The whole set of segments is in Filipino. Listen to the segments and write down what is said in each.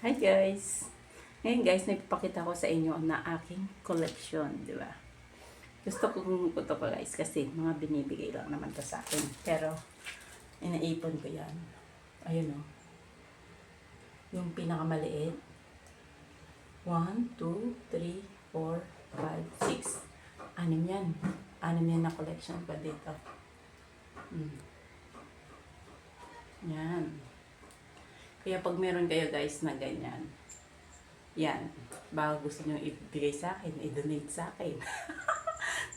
Hi guys! Ngayon guys, napipakita ko sa inyo na aking collection, di ba? Gusto kong ito ko guys kasi mga binibigay lang naman to sa akin. Pero, inaipon ko yan. Ayun o. Yung pinakamaliit. 1, 2, 3, 4, 5, 6. Anim yan. Anim yan na collection ko dito. Yan. Kaya pag meron kayo guys na ganyan, yan, baka gusto nyo ibigay sa akin, i-donate sa akin.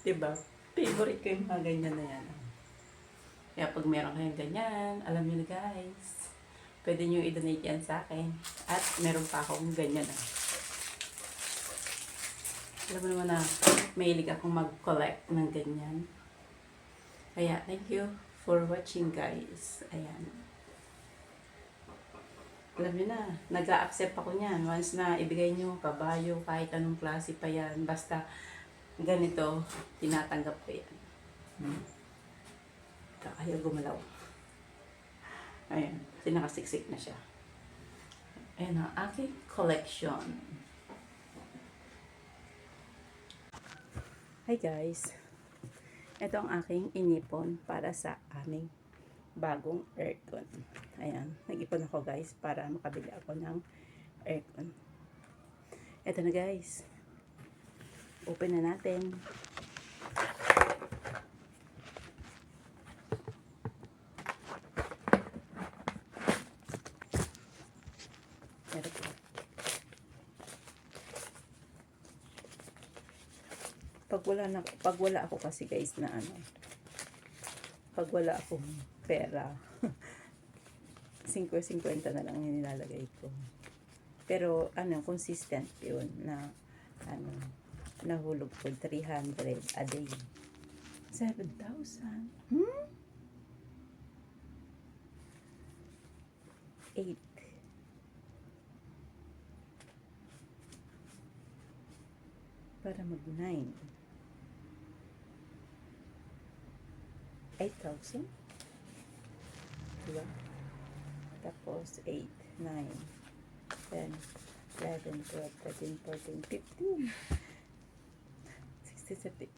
Diba? Favorite ko yung mga ganyan na yan. Kaya pag meron kayong ganyan, alam nyo na guys, pwede nyo i-donate yan sa akin. At meron pa akong ganyan na. Alam mo naman na mahilig akong mag-collect ng ganyan. Kaya, thank you for watching guys. Ayan. Alam nyo na, nag-a-accept ako niyan. Once na ibigay nyo, kabayo, kahit anong klase pa yan. Basta ganito, tinatanggap ko yan. Ayaw gumalaw. Ayan, sinakasiksik na siya. Ayan ang aking collection. Hi guys. Ito ang aking inipon para sa aming bagong aircon. Ayan, nag-ipon ako guys para makabili ako ng aircon. Ito na guys. Open na natin. Ito po. Pag wala ako kasi guys na pag wala akong pera 50-50 na lang yung nilalagay ko. Pero consistent yun na nahulog ko 300 a day. 7,000. 8. Para mag 9. 8,000. Diba? Tapos 8, 9, 10, 11, 12, 13, 14, 15, 16, 17,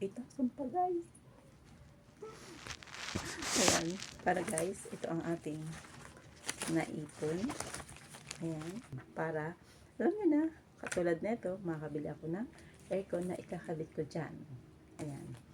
8,000 pa guys. Ayan. Para guys, ito ang ating naipon. Ayan. Para, alam nyo na, katulad nito, makakabili ako ng aircon na ikakabit ko dyan. Ayan.